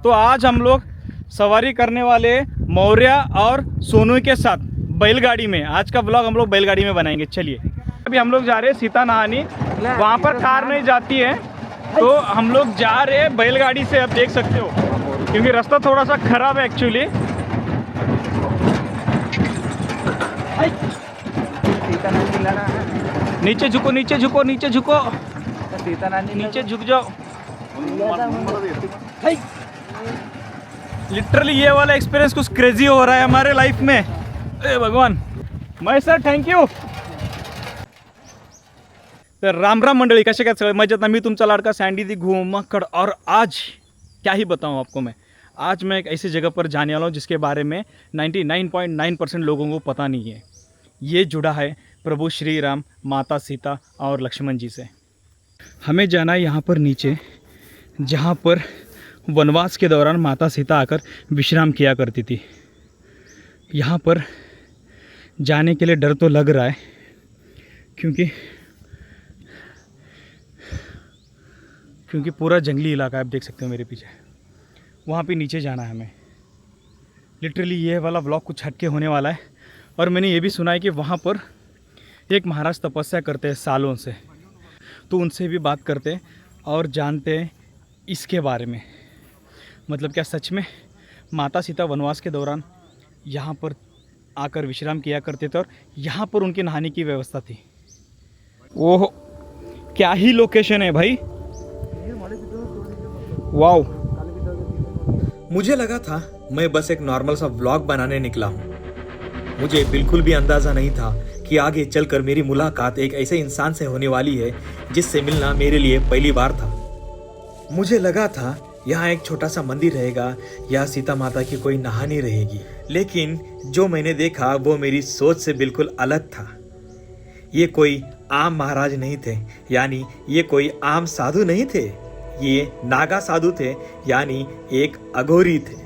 तो आज हम लोग सवारी करने वाले मौर्य और सोनू के साथ बैलगाड़ी में। आज का ब्लॉग हम लोग बैलगाड़ी में बनाएंगे। चलिए, अभी हम लोग जा रहे हैं सीता नहानी। वहाँ पर कार नहीं जाती है तो हम लोग जा रहे हैं बैलगाड़ी से। आप देख सकते हो क्योंकि रास्ता थोड़ा सा खराब है एक्चुअली। नीचे झुको, नीचे झुको, नीचे झुको, नीचे झुक जाओ। लिटरली ये वाला एक्सपीरियंस कुछ क्रेजी हो रहा है हमारे लाइफ में। ए भगवान, मैं सर थँक यू। तर राम राम मंडळी, कसे काय सगळे मजेत ना? मी तुमचा लाडका सँडी दी घुमक्कड़। और आज क्या ही बताऊं आपको आज मैं एक ऐसी जगह पर जाने वाला हूँ जिसके बारे में 99.9% लोगों को पता नहीं है। ये जुड़ा है प्रभु श्री राम, माता सीता और लक्ष्मण जी से। हमें जाना है यहाँ पर नीचे, जहाँ पर वनवास के दौरान माता सीता आकर विश्राम किया करती थी। यहाँ पर जाने के लिए डर तो लग रहा है क्योंकि पूरा जंगली इलाका है। आप देख सकते हो मेरे पीछे, वहाँ पे नीचे जाना है हमें। लिटरली ये वाला व्लॉग कुछ हटके होने वाला है। और मैंने ये भी सुना है कि वहाँ पर एक महाराज तपस्या करते हैं सालों से, तो उनसे भी बात करते हैं और जानते हैं इसके बारे में। मतलब क्या सच में माता सीता वनवास के दौरान यहाँ पर आकर विश्राम किया करते थे और यहाँ पर उनके नहाने की व्यवस्था थी। ओह, क्या ही लोकेशन है भाई, वाओ। मुझे लगा था मैं बस एक नॉर्मल सा व्लॉग बनाने निकला हूँ। मुझे बिल्कुल भी अंदाजा नहीं था कि आगे चलकर मेरी मुलाकात एक ऐसे इंसान से होने वाली है जिससे मिलना मेरे लिए पहली बार था। मुझे लगा था यहाँ एक छोटा सा मंदिर रहेगा या सीता माता की कोई नहानी रहेगी, लेकिन जो मैंने देखा वो मेरी सोच से बिल्कुल अलग था। ये कोई आम महाराज नहीं थे, यानी ये कोई आम साधु नहीं थे। ये नागा साधु थे, यानी एक अघोरी थे।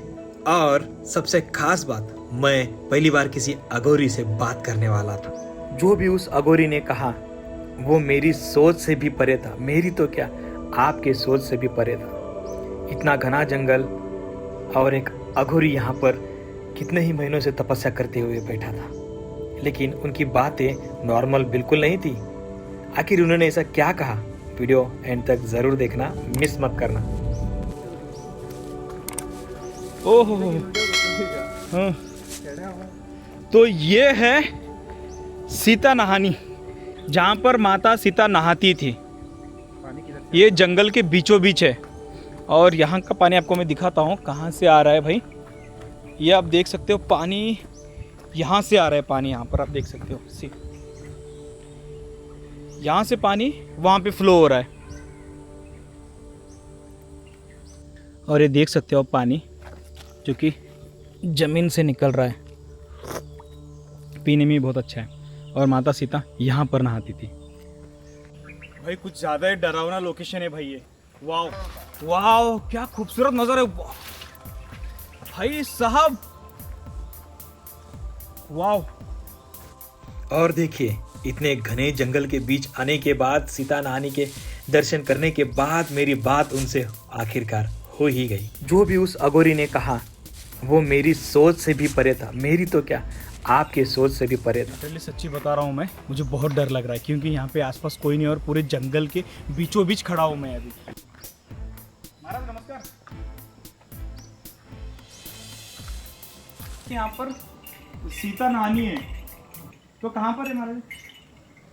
और सबसे खास बात, मैं पहली बार किसी अघोरी से बात करने वाला था। जो भी उस अघोरी ने कहा वो मेरी सोच से भी परे था। मेरी तो क्या, आपके सोच से भी परे था। इतना घना जंगल और एक अघोरी यहाँ पर कितने ही महीनों से तपस्या करते हुए बैठा था, लेकिन उनकी बातें नॉर्मल बिल्कुल नहीं थी। आखिर उन्होंने ऐसा क्या कहा? वीडियो एंड तक जरूर देखना, मिस मत करना। ओहो, हाँ। तो ये है सीता नहानी, जहाँ पर माता सीता नहाती थी। ये जंगल के बीचों बीच है और यहाँ का पानी आपको मैं दिखाता हूँ कहाँ से आ रहा है भाई। ये आप देख सकते हो, पानी यहाँ से आ रहा है। पानी यहाँ पर आप देख सकते हो, सी यहाँ से पानी वहाँ पे फ्लो हो रहा है। और ये देख सकते हो आप पानी जो कि ज़मीन से निकल रहा है, पीने में बहुत अच्छा है। और माता सीता यहाँ पर नहाती थी। भाई कुछ ज़्यादा ही डरावना लोकेशन है भाई ये। वाओ वाओ, क्या खूबसूरत नज़ारा है भाई साहब, वाओ। और देखिए, इतने घने जंगल के बीच आने के बाद, सीता नहानी के दर्शन करने के बाद मेरी बात उनसे आखिरकार हो ही गई। जो भी उस अघोरी ने कहा वो मेरी सोच से भी परे था। मेरी तो क्या, आपके सोच से भी परे था। लिटरली सच्ची बता रहा हूँ मैं, मुझे बहुत डर लग रहा है क्योंकि यहाँ पे आसपास कोई नहीं और पूरे जंगल के बीचों बीच खड़ा हूँ मैं अभी। महाराज नमस्कार। यहाँ पर सीता नहानी है तो कहाँ पर है महाराज?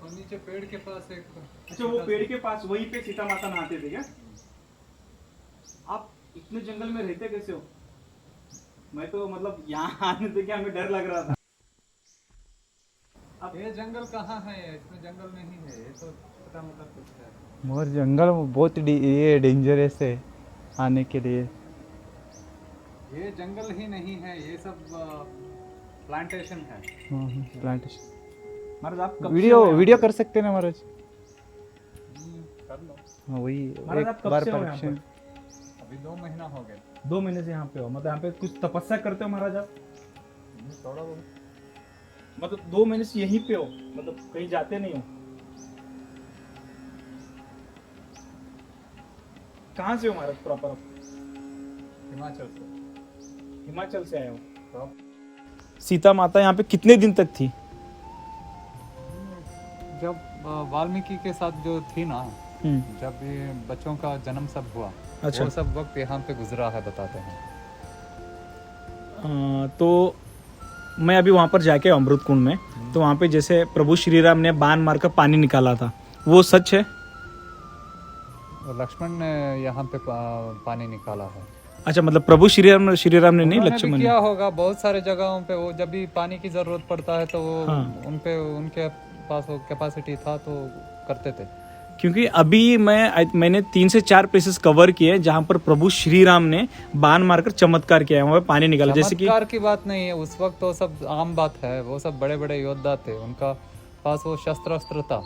और नीचे पेड़ के पास एक। अच्छा, वो पेड़ के पास, वहीं पे सीता माता नहाते थे क्या? आप इतने जंगल में रहते कैसे हो? मैं तो मतलब यहाँ आने से क्या हमें डर लग रहा था। ये जंगल कहाँ है? इसमें जंगल नहीं है, ये तो छोटा मोटा कुछ है। मोर जंगल बहुत ये डेंजरस है आने के लिए। ये जंगल ही नहीं है, ये सब प्लांटेशन है। प्लांटेशन। महाराज आप कब से वीडियो हो यहाँ वीडियो पर? कर सकते हैं ना महाराज? कर लो। हाँ वही, महाराज आप एक कब बार से हो यहाँ परीक्षण। पर? अभी 2 महीना हो गए। 2 महीने से यहाँ पे हो, मतलब यहाँ पे कुछ तपस्या करते हो महाराज आप? थोड़ा बहुत। मतलब 2 महीने से यहीं पे हो, मतलब कहीं जाते नहीं हो? कहाँ से हो महाराज प्रॉपर आप? हिमाचल से। हिमाचल से आए हो। सीता माता यहाँ पे कितने दिन तक थी? जब वाल्मीकि के साथ जो थी ना, जब ये बच्चों का जन्म सब हुआ, अच्छा। वो सब वक्त यहाँ पे गुजरा है, बताते हैं। तो मैं अभी वहाँ पर जाके अमृत कुंड में, तो वहाँ पे जैसे प्रभु श्री राम ने बाण मारकर पानी निकाला था, वो सच है? लक्ष्मण ने यहाँ पे पानी निकाला है। अच्छा, मतलब प्रभु श्री राम ने नहीं, उन्होंने भी लक्ष्मण ने। किया होगा बहुत सारे जगहों पे। वो जब भी पानी की जरूरत पड़ता है तो वो हाँ। उनके पास वो कैपेसिटी था तो करते थे। क्योंकि अभी मैंने 3 से 4 प्लेसेस कवर किए जहाँ पर प्रभु श्री राम ने बाण मारकर चमत्कार किया है, वहाँ पे पानी निकाला। जैसे कि चमत्कार की बात नहीं है, उस वक्त वो सब आम बात है। वो सब बड़े बड़े योद्धा थे, उनका पास वो शस्त्र अस्त्र था,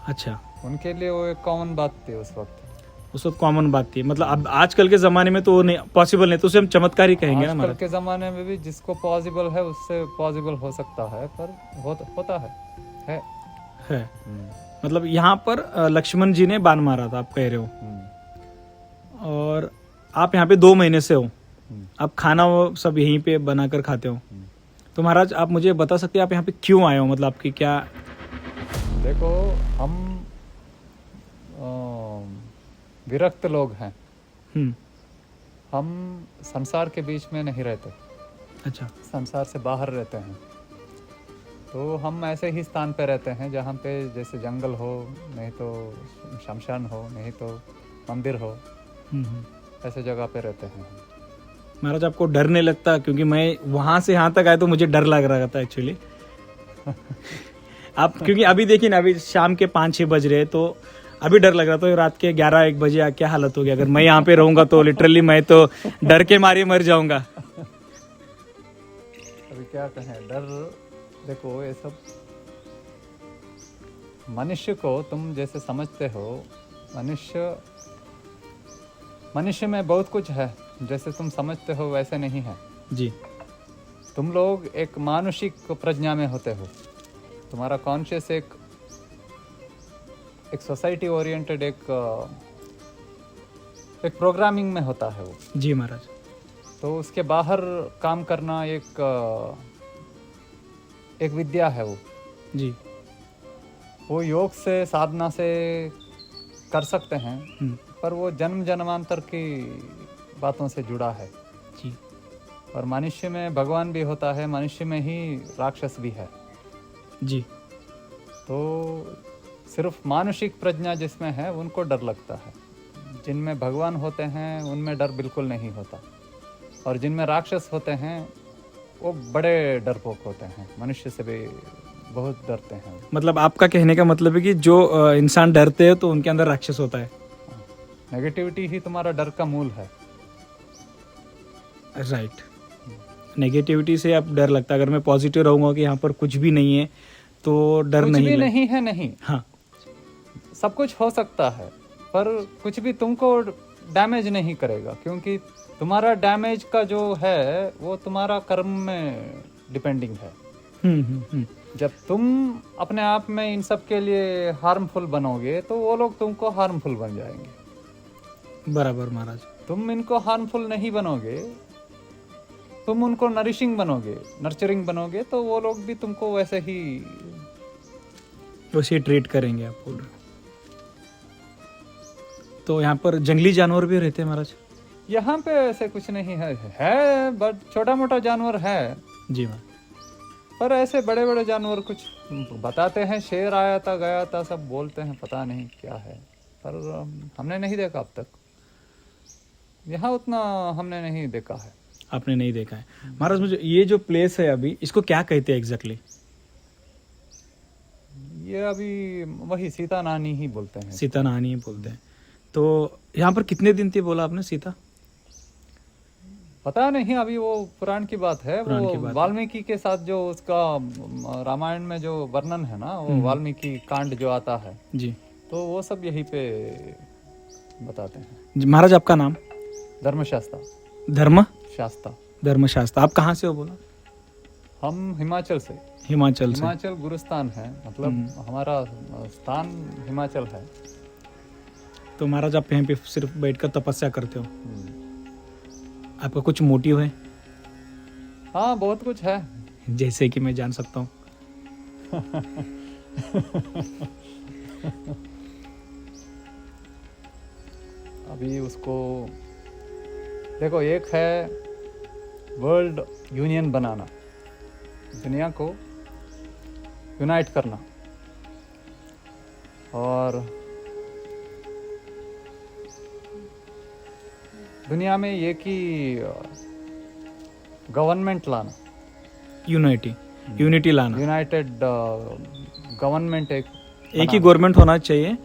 अच्छा, उनके लिए वो एक कॉमन बात थी उस वक्त। उस वक्त कॉमन बात थी। मतलब अब आजकल के ज़माने में तो वो नहीं पॉसिबल नहीं, तो उसे हम चमत्कार ही कहेंगे ना आजकल महाराज। के जमाने में भी जिसको पॉसिबल है उससे पॉसिबल हो सकता है, पर होता है। है मतलब यहाँ पर लक्ष्मण जी ने बाण मारा था, आप कह रहे हो। और आप यहाँ पे 2 महीने से हो, आप खाना वो सब यहीं पे बनाकर खाते हो। तो महाराज आप मुझे बता सकते हैं आप यहाँ पे क्यों आए हो? मतलब आपकी क्या? देखो, हम विरक्त लोग हैं। हम्म, हम संसार के बीच में नहीं रहते, अच्छा, संसार से बाहर रहते हैं। तो हम ऐसे ही स्थान पे रहते हैं जहाँ पे जैसे जंगल हो, नहीं तो शमशान हो, नहीं तो मंदिर हो, ऐसे जगह पे रहते हैं। महाराज आपको डर नहीं लगता? क्योंकि मैं वहाँ से यहाँ तक आया तो मुझे डर लग रहा था एक्चुअली। आप क्योंकि अभी देखिए ना, अभी शाम के 5-6 बज रहे, तो अभी डर लग रहा था। रात के 11-1 बजे क्या हालत होगी अगर मैं यहाँ पे रहूंगा तो लिटरली मैं तो डर के मारे मर जाऊंगा। अभी क्या कहें, डर। देखो, ये सब मनुष्य को तुम जैसे समझते हो, मनुष्य में बहुत कुछ है, जैसे तुम समझते हो वैसे नहीं है जी। तुम लोग एक मानुषिक प्रज्ञा में होते हो। तुम्हारा कॉन्शियस एक सोसाइटी ओरिएंटेड एक प्रोग्रामिंग में होता है वो। जी महाराज। तो उसके बाहर काम करना एक विद्या है वो। जी। वो योग से, साधना से कर सकते हैं, पर वो जन्म जन्मांतर की बातों से जुड़ा है। जी। और मनुष्य में भगवान भी होता है, मनुष्य में ही राक्षस भी है। जी। तो सिर्फ मानसिक प्रज्ञा जिसमें है उनको डर लगता है। जिनमें भगवान होते हैं उनमें डर बिल्कुल नहीं होता, और जिनमें राक्षस होते हैं वो बड़े डरपोक होते हैं, मनुष्य से भी बहुत डरते हैं। मतलब आपका कहने का मतलब है कि जो इंसान डरते हैं तो उनके अंदर राक्षस होता है। नेगेटिविटी ही तुम्हारा डर का मूल है। राइट। नेगेटिविटी से अब डर लगता है। अगर मैं पॉजिटिव रहूंगा कि यहाँ पर कुछ भी नहीं है तो डर कुछ नहीं भी लग- नहीं है, नहीं। हाँ, सब कुछ हो सकता है, पर कुछ भी तुमको डैमेज नहीं करेगा, क्योंकि तुम्हारा डैमेज का जो है वो तुम्हारा कर्म में डिपेंडिंग है। जब तुम अपने आप में इन सब के लिए हार्मफुल बनोगे तो वो लोग तुमको हार्मफुल बन जाएंगे। बराबर महाराज। तुम इनको हार्मफुल नहीं बनोगे, तुम उनको नरिशिंग बनोगे, नर्चरिंग बनोगे, तो वो लोग भी तुमको वैसे ही वैसे ट्रीट करेंगे आप बोल रहे हो। तो यहाँ पर जंगली जानवर भी रहते हैं महाराज? यहाँ पे ऐसे कुछ नहीं है बट छोटा मोटा जानवर है। जी महाराज। पर ऐसे बड़े बड़े जानवर कुछ बताते हैं, शेर आया था गया था सब बोलते हैं, पता नहीं क्या है, पर हमने नहीं देखा अब तक। यहाँ उतना हमने नहीं देखा है। आपने नहीं देखा है महाराज। मुझे ये जो प्लेस है अभी, इसको क्या कहते हैं एग्जैक्टली? ये अभी वही सीता नानी ही बोलते हैं। सीता नानी बोलते हैं। तो यहाँ पर कितने दिन थी बोला आपने सीता? पता नहीं, अभी वो पुराण की बात है। पुराण की वो बात है। वाल्मीकि के साथ जो उसका रामायण में जो वर्णन है ना, वो वाल्मीकि कांड जो आता है, जी। तो वो सब यहीं पे बताते हैं। जी, महाराज आपका नाम? धर्मशास्त्रा। धर्मशास्त्रा। शास्त्रा। आप कहाँ से हो बोला? हम हिमाचल से। हिमाचल से। हिमाचल गुरुस्थान है, मतलब हमारा स्थान हिमाचल है। तो महाराज आप यहाँ पे सिर्फ बैठकर तपस्या करते हो? आपका कुछ मोटिव है, हाँ बहुत कुछ है। जैसे कि मैं जान सकता हूँ? अभी उसको देखो, एक है वर्ल्ड यूनियन बनाना, दुनिया को यूनाइट करना, और दुनिया में ये कि गवर्नमेंट लाना, यूनिटी लाना। यूनाइटेड गवर्नमेंट एक एक ही गवर्नमेंट होना चाहिए,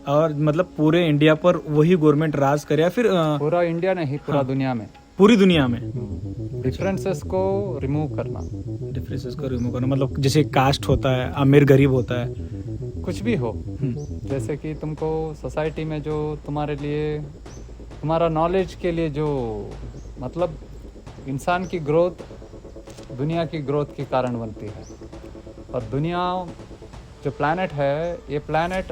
और मतलब पूरे इंडिया पर वही गवर्नमेंट राज करे, या फिर पूरा इंडिया नहीं, पूरा दुनिया में पूरी दुनिया में डिफरेंसेस को रिमूव करना। डिफरेंसेस को रिमूव करना, मतलब जैसे कास्ट होता है, अमीर गरीब होता है, कुछ भी हो, जैसे कि तुमको सोसाइटी में जो तुम्हारे लिए, तुम्हारा नॉलेज के लिए जो, मतलब इंसान की ग्रोथ दुनिया की ग्रोथ के कारण बनती है। और दुनिया जो प्लैनेट है, ये प्लैनेट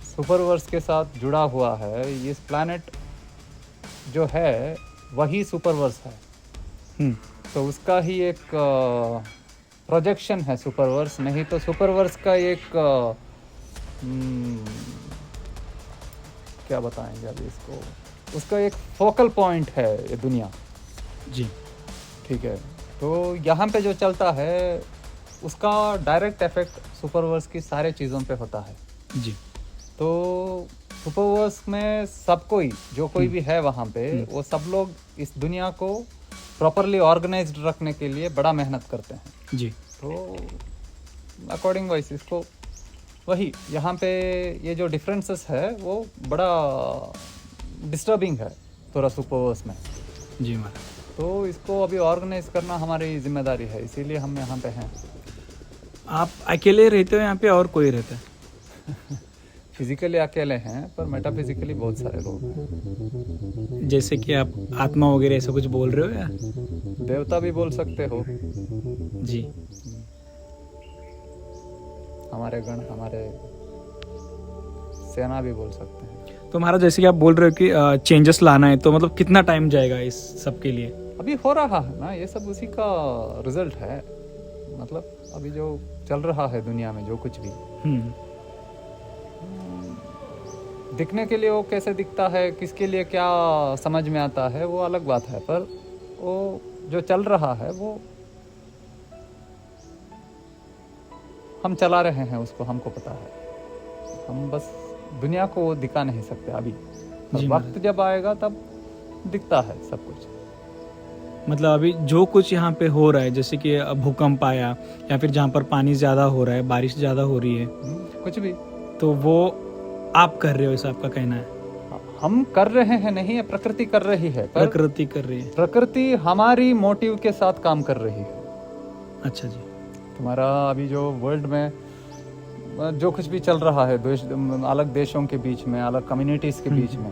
सुपरवर्स के साथ जुड़ा हुआ है। इस प्लैनेट जो है वही सुपरवर्स है, तो उसका ही एक प्रोजेक्शन है सुपरवर्स। नहीं तो सुपरवर्स का एक क्या बताएंगे अभी इसको, उसका एक फोकल पॉइंट है ये दुनिया जी। ठीक है, तो यहाँ पे जो चलता है उसका डायरेक्ट इफेक्ट सुपरवर्स की सारे चीज़ों पे होता है जी। तो सुपरवर्स में सब कोई, जो कोई भी है वहाँ पे, वो सब लोग इस दुनिया को प्रॉपरली ऑर्गेनाइज्ड रखने के लिए बड़ा मेहनत करते हैं जी। तो अकॉर्डिंग वाइज इसको वही यहाँ पे ये जो डिफरेंसेस है वो बड़ा डिस्टर्बिंग है थोड़ा सुपरवर्स में। जी महाराज। तो इसको अभी ऑर्गेनाइज करना हमारी जिम्मेदारी है, इसीलिए हम यहाँ पे हैं। आप अकेले रहते हो यहाँ पे, और कोई रहता है? फिजिकली अकेले हैं, पर मेटाफिजिकली बहुत सारे लोग हैं। जैसे कि आप आत्मा वगैरह ऐसा कुछ बोल रहे हो, या? देवता भी बोल सकते हो, जी। हमारे गण, हमारे सेना भी बोल सकते हैं। तो महाराज जैसे कि आप बोल रहे हो कि चेंजेस लाना है, तो मतलब कितना टाइम जाएगा इस सब के लिए? अभी हो रहा है ना, ये सब उसी का रिजल्ट है। मतलब अभी जो चल रहा है दुनिया में, जो कुछ भी दिखने के लिए वो कैसे दिखता है, किसके लिए क्या समझ में आता है, वो अलग बात है, पर वो जो चल रहा है वो हम चला रहे हैं, उसको हमको पता है। हम बस दुनिया को वो दिखा नहीं सकते अभी, जी वक्त जब आएगा तब दिखता है सब कुछ। मतलब अभी जो कुछ यहाँ पे हो रहा है, जैसे कि भूकंप आया, या फिर जहाँ पर पानी ज़्यादा हो रहा है, बारिश ज़्यादा हो रही है, कुछ भी तो वो आप कर रहे हो, ऐसा आपका कहना है? हम कर रहे हैं नहीं, ये प्रकृति कर रही है। पर प्रकृति कर रही है। प्रकृति हमारी मोटिव के साथ काम कर रही है। अच्छा जी। तुम्हारा अभी जो वर्ल्ड में जो कुछ भी चल रहा है, अलग देशों के बीच में, अलग कम्युनिटीज के बीच में,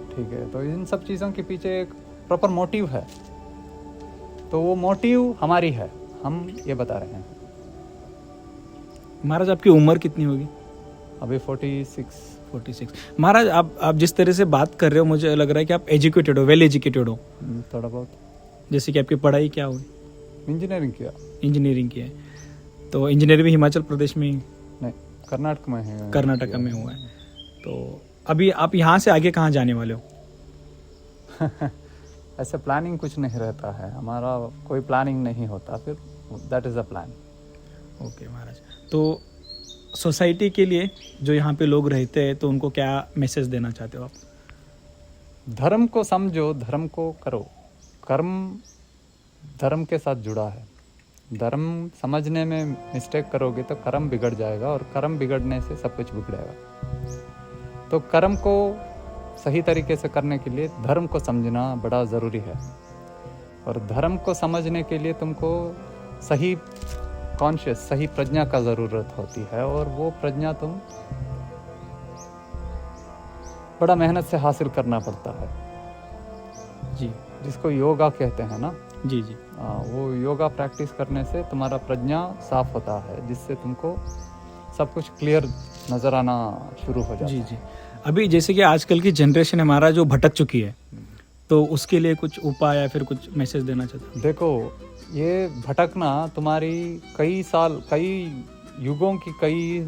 ठीक है, तो इन सब चीज़ों के पीछे एक प्रॉपर मोटिव है। तो वो मोटिव हमारी है, हम ये बता रहे हैं। महाराज आपकी उम्र कितनी होगी? अभी 46। महाराज आप जिस तरह से बात कर रहे हो, मुझे लग रहा है कि आप एजुकेटेड हो, वेल एजुकेटेड हो। थोड़ा बहुत। जैसे कि आपकी पढ़ाई क्या हुई? इंजीनियरिंग किया। इंजीनियरिंग की है, तो इंजीनियरिंग भी हिमाचल प्रदेश में ही? नहीं, कर्नाटक में है। कर्नाटक में हुआ है। तो अभी आप यहाँ से आगे कहाँ जाने वाले हो? ऐसे प्लानिंग कुछ नहीं रहता है, हमारा कोई प्लानिंग नहीं होता, फिर that is a plan. Okay Maharaj. तो सोसाइटी के लिए जो यहाँ पे लोग रहते हैं, तो उनको क्या मैसेज देना चाहते हो आप? धर्म को समझो, धर्म को करो। कर्म धर्म के साथ जुड़ा है। धर्म समझने में मिस्टेक करोगे तो कर्म बिगड़ जाएगा, और कर्म बिगड़ने से सब कुछ बिगड़ेगा। तो कर्म को सही तरीके से करने के लिए धर्म को समझना बड़ा ज़रूरी है। और धर्म को समझने के लिए तुमको सही कॉन्शियस, सही प्रज्ञा का ज़रूरत होती है, और वो प्रज्ञा तुम बड़ा मेहनत से हासिल करना पड़ता है जी। जिसको योगा कहते हैं ना। जी जी। वो योगा प्रैक्टिस करने से तुम्हारा प्रज्ञा साफ होता है, जिससे तुमको सब कुछ क्लियर नज़र आना शुरू हो जाता है। जी जी। अभी जैसे कि आजकल की जनरेशन हमारा जो भटक चुकी है, तो उसके लिए कुछ उपाय या फिर कुछ मैसेज देना चाहता हूँ। देखो, ये भटकना तुम्हारी कई साल, कई युगों की, कई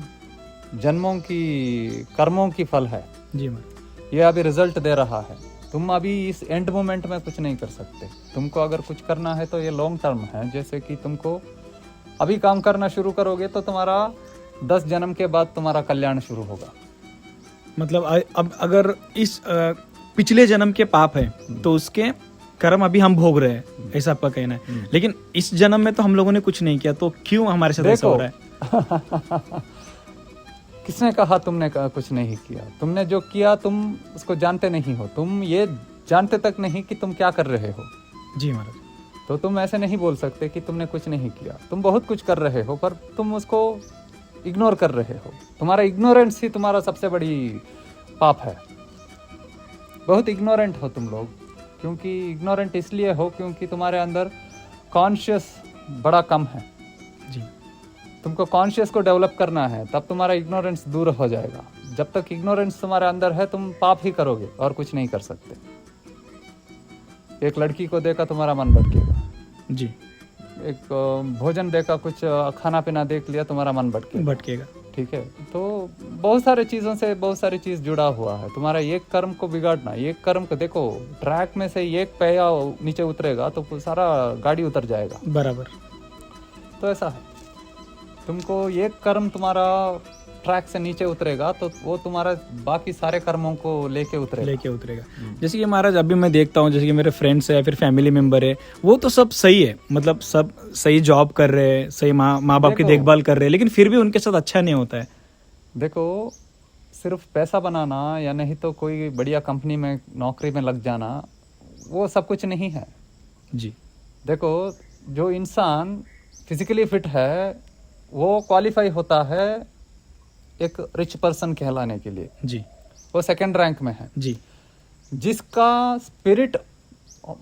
जन्मों की कर्मों की फल है। जी महाराज। ये अभी रिजल्ट दे रहा है। तुम अभी इस एंड मोमेंट में कुछ नहीं कर सकते। तुमको अगर कुछ करना है तो ये लॉन्ग टर्म है। जैसे कि तुमको अभी काम करना शुरू करोगे तो तुम्हारा 10 जन्म के बाद तुम्हारा कल्याण शुरू होगा। मतलब अब अगर इस पिछले जन्म के पाप है तो उसके कर्म अभी हम भोग रहे हैं, ऐसा आपका कहना है। लेकिन इस जन्म में तो हम लोगों ने कुछ नहीं किया, तो क्यों हमारे साथ ऐसा हो रहा है? किसने कहा तुमने कुछ नहीं किया? तुमने जो किया तुम उसको जानते नहीं हो। तुम ये जानते तक नहीं कि तुम क्या कर रहे हो। जी महाराज। तो तुम ऐसे नहीं बोल सकते कि तुमने कुछ नहीं किया। तुम बहुत कुछ कर रहे हो, पर तुम उसको इग्नोर कर रहे हो। तुम्हारा इग्नोरेंस ही तुम्हारा सबसे बड़ी पाप है। बहुत इग्नोरेंट हो तुम लोग। क्योंकि इग्नोरेंट इसलिए हो क्योंकि तुम्हारे अंदर कॉन्शियस बड़ा कम है। जी। तुमको कॉन्शियस को डेवलप करना है, तब तुम्हारा इग्नोरेंस दूर हो जाएगा। जब तक इग्नोरेंस तुम्हारे अंदर है, तुम पाप ही करोगे और कुछ नहीं कर सकते। एक लड़की को देखा तुम्हारा मन भटकेगा। जी। एक भोजन देखा, कुछ खाना पीना देख लिया, तुम्हारा मन भटकेगा। ठीक है। तो बहुत सारे चीज़ों से बहुत सारी चीज़ जुड़ा हुआ है। तुम्हारा एक कर्म को बिगाड़ना, एक कर्म को देखो, ट्रैक में से एक पहिया नीचे उतरेगा तो सारा गाड़ी उतर जाएगा। बराबर। तो ऐसा है, तुमको एक कर्म तुम्हारा ट्रैक से नीचे उतरेगा तो वो तुम्हारा बाकी सारे कर्मों को लेके उतरेगा। जैसे कि महाराज अभी मैं देखता हूँ, जैसे कि मेरे फ्रेंड्स है या फिर फैमिली मेंबर है, वो तो सब सही है, मतलब सब सही जॉब कर रहे हैं, सही माँ बाप की देखभाल कर रहे हैं, लेकिन फिर भी उनके साथ अच्छा नहीं होता है। देखो, सिर्फ पैसा बनाना या नहीं तो कोई बढ़िया कंपनी में नौकरी में लग जाना, वो सब कुछ नहीं है। जी। देखो, जो इंसान फिजिकली फिट है वो क्वालिफाई होता है एक रिच पर्सन कहलाने के लिए। जी। वो सेकंड रैंक में है। जी। जिसका spirit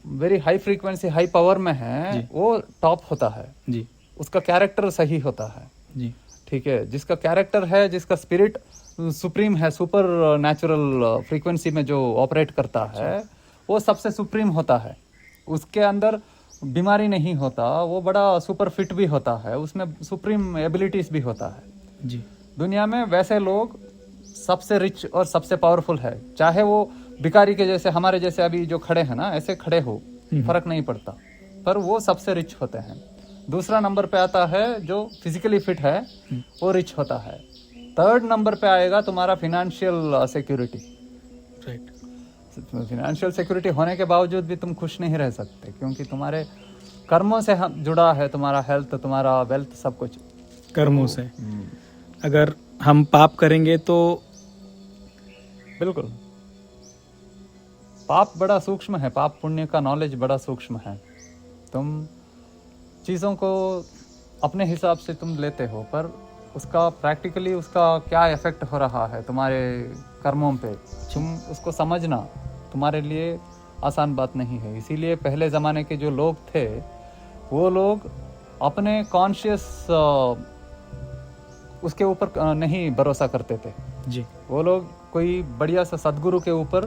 very high frequency, high power में है, वो टॉप होता है। जी। उसका कैरेक्टर सही होता है। जी। ठीक है। जिसका कैरेक्टर है, जिसका स्पिरिट सुप्रीम है, सुपर नेचुरल फ्रीक्वेंसी में जो ऑपरेट करता है, वो सबसे सुप्रीम होता है। उसके अंदर बीमारी नहीं होता, वो बड़ा सुपर फिट भी होता है, उसमें सुप्रीम एबिलिटीज भी होता है। जी। दुनिया में वैसे लोग सबसे रिच और सबसे पावरफुल है। चाहे वो भिखारी के जैसे, हमारे जैसे अभी जो खड़े हैं ना, ऐसे खड़े हो, फर्क नहीं पड़ता, पर वो सबसे रिच होते हैं। दूसरा नंबर पे आता है जो फिजिकली फिट है, वो रिच होता है। थर्ड नंबर पे आएगा तुम्हारा financial security. Right. Financial security होने के बावजूद भी तुम खुश नहीं रह सकते, क्योंकि तुम्हारे कर्मों से जुड़ा है तुम्हारा हेल्थ, तुम्हारा वेल्थ, सब कुछ कर्मों से। अगर हम पाप करेंगे तो बिल्कुल, पाप बड़ा सूक्ष्म है। पाप पुण्य का नॉलेज बड़ा सूक्ष्म है। तुम चीज़ों को अपने हिसाब से तुम लेते हो, पर उसका प्रैक्टिकली उसका क्या इफेक्ट हो रहा है तुम्हारे कर्मों पे, तुम उसको समझना तुम्हारे लिए आसान बात नहीं है। इसीलिए पहले ज़माने के जो लोग थे, वो लोग अपने कॉन्शियस उसके ऊपर नहीं भरोसा करते थे। जी। वो लोग कोई बढ़िया सा सदगुरु के ऊपर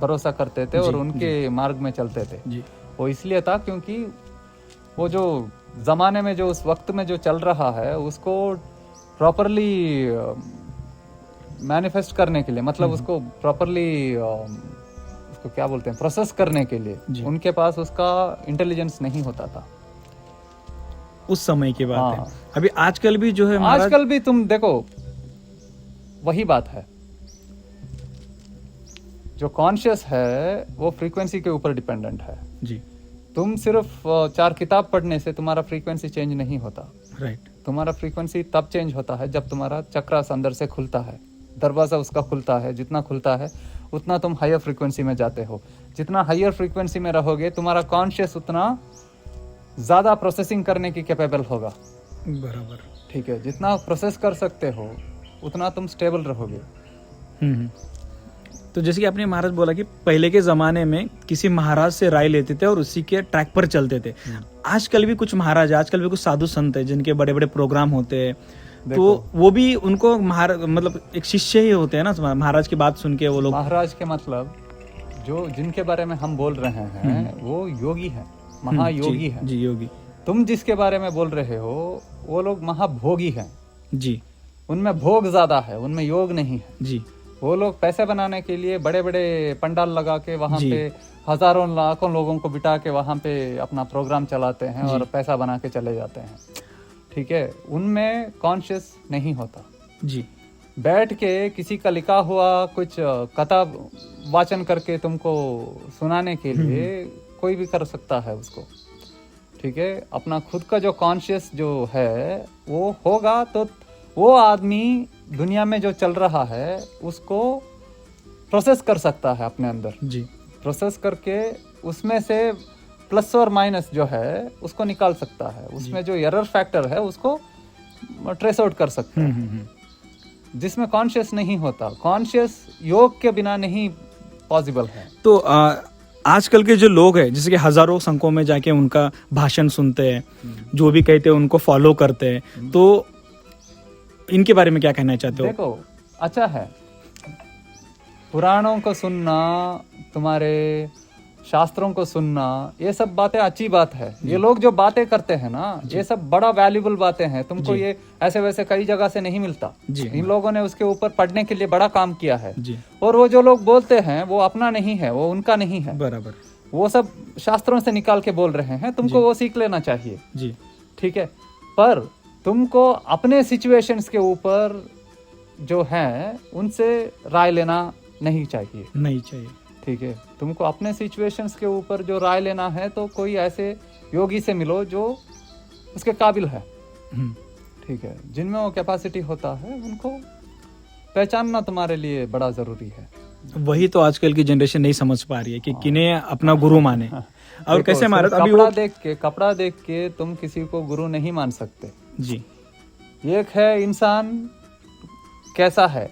भरोसा करते थे और उनके मार्ग में चलते थे। जी। वो इसलिए था क्योंकि वो जो ज़माने में, जो उस वक्त में जो चल रहा है, उसको प्रॉपरली मैनिफेस्ट करने के लिए, मतलब उसको प्रॉपरली उसको क्या बोलते हैं, प्रोसेस करने के लिए उनके पास उसका इंटेलिजेंस नहीं होता था। उस समय की बात है। अभी आजकल भी जो है, आजकल भी तुम देखो, वही बात है। जो कॉन्शियस है वो फ्रीक्वेंसी के ऊपर डिपेंडेंट है। जी। तुम सिर्फ 4 किताब पढ़ने से तुम्हारा फ्रीक्वेंसी चेंज नहीं होता। राइट। तुम्हारा फ्रीक्वेंसी तब चेंज होता है जब तुम्हारा चक्रा अंदर से खुलता है, दरवाजा उसका खुलता है। जितना खुलता है उतना तुम हायर फ्रीक्वेंसी में जाते हो। जितना हायर फ्रीक्वेंसी में रहोगे, तुम्हारा कॉन्शियस उतना ज़्यादा प्रोसेसिंग करने की कैपेबल होगा। बराबर। ठीक है। जितना प्रोसेस कर सकते हो उतना तुम स्टेबल रहोगे। तो जैसे कि आपने महाराज बोला कि पहले के ज़माने में किसी महाराज से राय लेते थे और उसी के ट्रैक पर चलते थे। आजकल भी कुछ महाराज, आजकल भी कुछ साधु संत है जिनके बड़े बड़े प्रोग्राम होते हैं, तो वो भी उनको मतलब एक शिष्य ही होते हैं ना, महाराज की बात सुन के वो लोग। महाराज के मतलब जो जिनके बारे में हम बोल रहे हैं वो योगी हैं, महायोगी हैं। जी योगी। तुम जिसके बारे में बोल रहे हो वो लोग महाभोगी हैं। जी उनमें भोग ज्यादा है, उनमें योग नहीं है। जी वो लोग पैसे बनाने के लिए बड़े बड़े पंडाल लगा के वहाँ जी। पे हजारों लाखों लोगों को बिठा के वहाँ पे अपना प्रोग्राम चलाते हैं और पैसा बना के चले जाते हैं। ठीक है, उनमें कॉन्शियस नहीं होता। जी बैठ के किसी का लिखा हुआ कुछ कथा वाचन करके तुमको सुनाने के लिए कोई भी कर सकता है उसको। ठीक है, अपना खुद का जो कॉन्शियस जो है वो होगा तो वो आदमी दुनिया में जो चल रहा है उसको प्रोसेस कर सकता है अपने अंदर। जी प्रोसेस करके उसमें से प्लस और माइनस जो है उसको निकाल सकता है। उसमें जो एरर फैक्टर है उसको ट्रेस आउट कर सकता है। जिसमें कॉन्शियस नहीं होता, कॉन्शियस योग के बिना नहीं पॉसिबल है। तो आजकल के जो लोग हैं जैसे कि हजारों संघों में जाके उनका भाषण सुनते हैं, जो भी कहते हैं उनको फॉलो करते हैं, तो इनके बारे में क्या कहना चाहते हो? देखो, अच्छा है पुराणों को सुनना, तुम्हारे शास्त्रों को सुनना, ये सब बातें अच्छी बात है। ये लोग जो बातें करते हैं ना, ये सब बड़ा वैल्यूबल बातें हैं। तुमको ये ऐसे वैसे कई जगह से नहीं मिलता। इन लोगों ने उसके ऊपर पढ़ने के लिए बड़ा काम किया है। और वो जो लोग बोलते हैं वो अपना नहीं है, वो उनका नहीं है, बराबर। वो सब शास्त्रों से निकाल के बोल रहे हैं। तुमको वो सीख लेना चाहिए। जी ठीक है, पर तुमको अपने सिचुएशंस के ऊपर जो है उनसे राय लेना नहीं चाहिए। नहीं चाहिए। ठीक है, तुमको अपने सिचुएशंस के ऊपर जो राय लेना है तो कोई ऐसे योगी से मिलो जो उसके काबिल है। ठीक है, जिनमें वो कैपेसिटी होता है उनको पहचानना तुम्हारे लिए बड़ा जरूरी है। वही तो आजकल की जनरेशन नहीं समझ पा रही है कि किन्हें अपना गुरु माने। और कैसे मारे अभी कपड़ा देख के तुम किसी को गुरु नहीं मान सकते। जी, एक है इंसान कैसा है,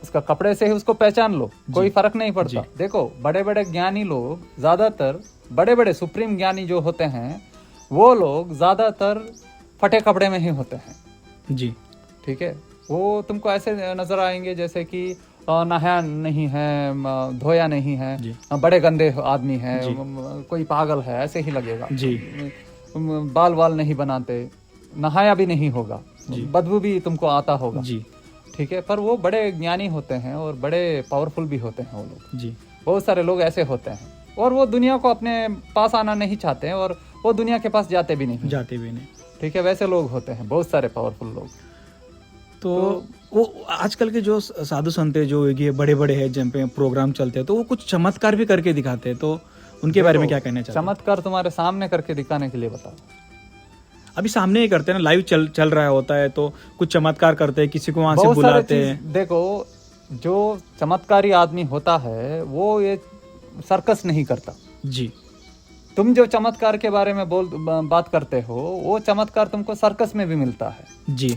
उसका कपड़े से ही उसको पहचान लो, कोई फर्क नहीं पड़ता। देखो, बड़े बड़े ज्ञानी लोग ज्यादातर, बड़े बड़े सुप्रीम ज्ञानी जो होते हैं वो लोग ज्यादातर फटे कपड़े में ही होते हैं। जी ठीक है, वो तुमको ऐसे नजर आएंगे जैसे कि नहाया नहीं है, धोया नहीं है, बड़े गंदे आदमी है, कोई पागल है, ऐसे ही लगेगा। जी, बाल वाल नहीं बनाते, नहाया भी नहीं होगा, बदबू भी तुमको आता होगा। जी ठीक है, पर वो बड़े ज्ञानी होते हैं और बड़े पावरफुल भी होते हैं वो लोग। जी, बहुत सारे लोग ऐसे होते हैं और वो दुनिया को अपने पास आना नहीं चाहते हैं और वो दुनिया के पास जाते भी नहीं। ठीक है, वैसे लोग होते हैं बहुत सारे पावरफुल लोग। तो वो आजकल के जो साधु संत है, जो ये बड़े बड़े हैं जिन पे प्रोग्राम चलते हैं, तो वो कुछ चमत्कार भी करके दिखाते हैं, तो उनके बारे में क्या कहना चाहते हैं? चमत्कार तुम्हारे सामने करके दिखाने के लिए बताओ। अभी सामने ही करते हैं ना, लाइव चल रहा होता है तो कुछ चमत्कार करते हैं, किसी को वहां से बुलाते हैं। देखो, जो चमत्कारी आदमी होता है वो ये सर्कस नहीं करता। जी, तुम जो चमत्कार के बारे में बात करते हो वो चमत्कार तुमको सर्कस में भी मिलता है। जी,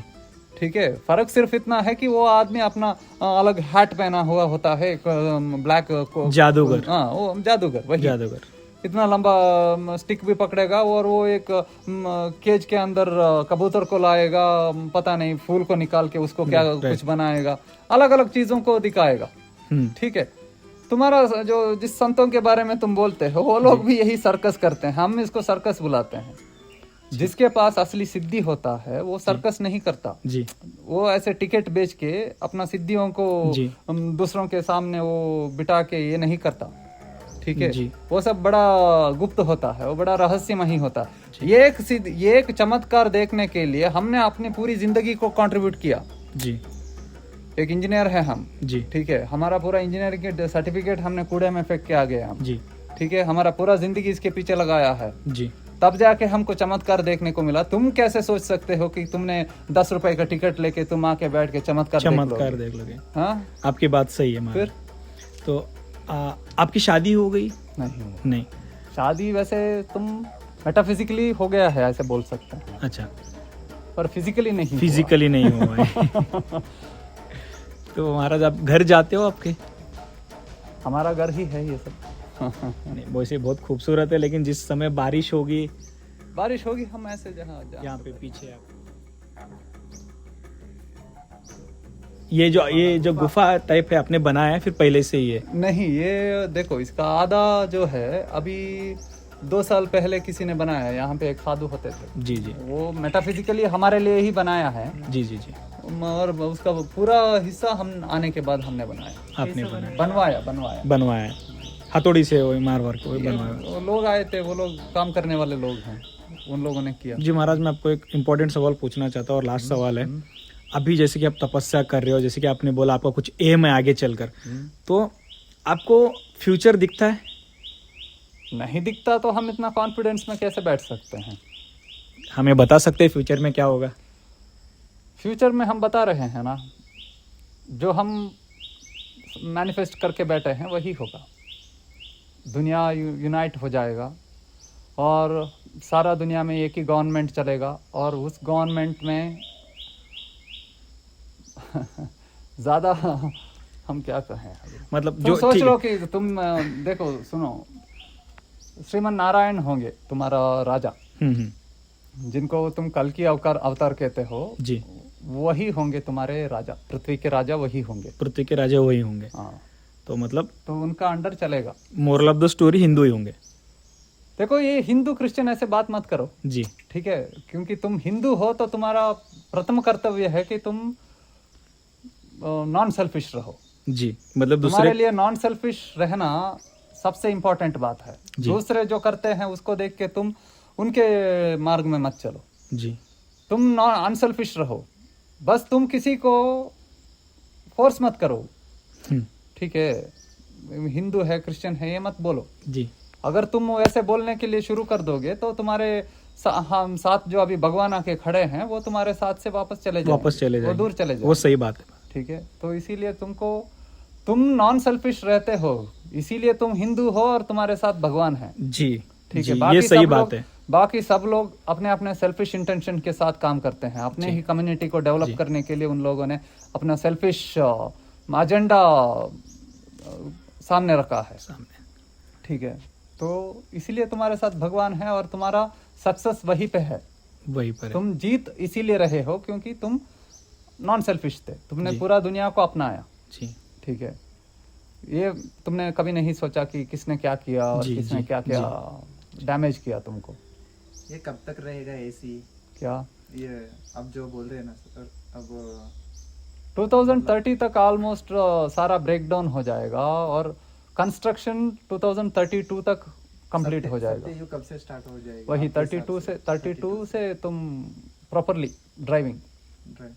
ठीक है, फर्क सिर्फ इतना है कि वो आदमी अपना अलग हैट पहना हुआ होता है, ब्लैक जादूगर। हाँ, वो जादूगर, वही जादूगर। इतना लंबा स्टिक भी पकड़ेगा और वो एक केज के अंदर कबूतर को लाएगा, पता नहीं फूल को निकाल के उसको क्या कुछ बनाएगा, अलग अलग चीजों को दिखाएगा। ठीक है, तुम्हारा जो जिस संतों के बारे में तुम बोलते हो वो लोग भी यही सर्कस करते हैं। हम इसको सर्कस बुलाते हैं। जिसके पास असली सिद्धि होता है वो सर्कस नहीं करता। जी, वो ऐसे टिकट बेच के अपना सिद्धियों को दूसरों के सामने वो बिठा के ये नहीं करता। ठीक है, वो सब बड़ा गुप्त होता है, वो बड़ा रहस्यमयी होता है। ये एक चमत्कार देखने के लिए हमने अपनी पूरी जिंदगी को कंट्रीब्यूट किया। जी, एक इंजीनियर है हम। जी, ठीक है, हमारा पूरा इंजीनियरिंग के सर्टिफिकेट हमने कूड़े में फेंक के आ गए हम। जी, ठीक है, हमारा पूरा जिंदगी इसके पीछे लगाया है। जी, तब जाके हमको चमत्कार देखने को मिला। तुम कैसे सोच सकते हो कि तुमने 10 रुपए का टिकट लेके तुम आके बैठ के चमत्कार देख लोगे? हाँ, आपकी बात सही है। फिर तो आपकी शादी हो गई? नहीं, शादी वैसे तुम मेटाफिजिकली हो गया है ऐसे बोल सकते हैं। अच्छा, पर फिजिकली नहीं हुआ है। तो महाराज आप घर जाते हो आपके? हमारा घर ही है ये सब। नहीं, वैसे बहुत खूबसूरत है, लेकिन जिस समय बारिश होगी हम ऐसे जहाँ यहाँ पे पीछे आप ये जो गुफा टाइप है आपने बनाया है फिर पहले से ही है? नहीं, ये देखो इसका आधा जो है अभी 2 साल पहले किसी ने बनाया है। यहाँ पे एक साधु होते थे, जी जी वो मेटाफिजिकली हमारे लिए ही बनाया है, जी जी जी। और उसका पूरा हिस्सा हम आने के बाद हमने बनाया, आपने बनाया, बनवाया। बनवाया है हथौड़ी से, वही मार मार के वही बनवाया। वो लोग आए थे, वो लोग काम करने वाले लोग हैं, उन लोगों ने किया। जी महाराज, मैं आपको एक इम्पोर्टेंट सवाल पूछना चाहता हूँ और लास्ट सवाल है। अभी जैसे कि आप तपस्या कर रहे हो, जैसे कि आपने बोला आपका कुछ एम है आगे चलकर, तो आपको फ्यूचर दिखता है? नहीं दिखता तो हम इतना कॉन्फिडेंस में कैसे बैठ सकते हैं? हमें बता सकते हैं फ्यूचर में क्या होगा? फ्यूचर में हम बता रहे हैं ना, जो हम मैनिफेस्ट करके बैठे हैं वही होगा। दुनिया यूनाइट हो जाएगा और सारा दुनिया में एक ही गवर्नमेंट चलेगा, और उस गवर्नमेंट में ज़्यादा हम क्या कहें अभी? मतलब तुम जो सोच ठीक लो है। कि तुम देखो सुनो, श्रीमन नारायण होंगे तुम्हारा राजा, जिनको तुम कल की अवतार कहते हो, जी, वही होंगे तुम्हारे राजा, पृथ्वी के राजा वही होंगे। पृथ्वी के राजा वही होंगे। हाँ, तो मतलब तो उनका अंडर चलेगा। Moral of the story Hindu ही होंगे। देखो ये हिंदू क्रिश्चियन ऐसे बात मत करो, जी ठीक है? क्योंकि तुम हिंदू हो तो तुम्हारा प्रथम कर्तव्य है कि तुम नॉन सेल्फिश रहो। जी, मतलब तुम्हारे दूसरे लिए नॉन सेल्फिश रहना सबसे इम्पोर्टेंट बात है। जी। दूसरे जो करते हैं उसको देख के तुम उनके मार्ग में मत चलो, जी तुम नॉन अनसेल्फिश रहो। बस तुम किसी को फोर्स मत करो, हम्म, ठीक है? हिंदू है क्रिश्चियन है ये मत बोलो। जी अगर तुम ऐसे बोलने के लिए शुरू कर दोगे तो तुम्हारे हम साथ जो अभी भगवान आके खड़े हैं वो तुम्हारे साथ से वापस चले चले वो दूर चले वो जाए। सही बात है। ठीक है, तो इसीलिए तुम नॉन सेल्फिश रहते हो, इसीलिए तुम हिंदू हो और तुम्हारे साथ भगवान है। जी ठीक जी, है, ये बाकी सही सब बात लोग है। बाकी सब लोग अपने अपने सेल्फिश इंटेंशन के साथ काम करते हैं। अपने ही कम्युनिटी को डेवलप करने के लिए उन लोगों ने अपना सेल्फिश एजेंडा सामने रखा है। सामने ठीक है, तो इसीलिए तुम्हारे साथ भगवान है और तुम्हारा सक्सेस वहीं पे है। वही पर है। तुम जीत इसीलिए रहे हो क्योंकि तुम नॉन सेल्फिश थे, तुमने जी। पूरा दुनिया को अपनाया। जी ठीक है, ये तुमने कभी नहीं सोचा कि किसने क्या किया और जी, किसने जी, क्या क्या डैमेज किया तुमको। ये कब तक रहेगा ऐसी? क्या ये अब जो बोल रहे हैं ना सर, अब 2030 तक ऑलमोस्ट सारा ब्रेकडाउन हो जाएगा और कंस्ट्रक्शन 2032 तक कंप्लीट हो जाएगा। सत्ययुग कब से स्टार्ट हो जाएगा? वही आपके हिसाब 32 से तुम प्रॉपरली ड्राइविंग। Right.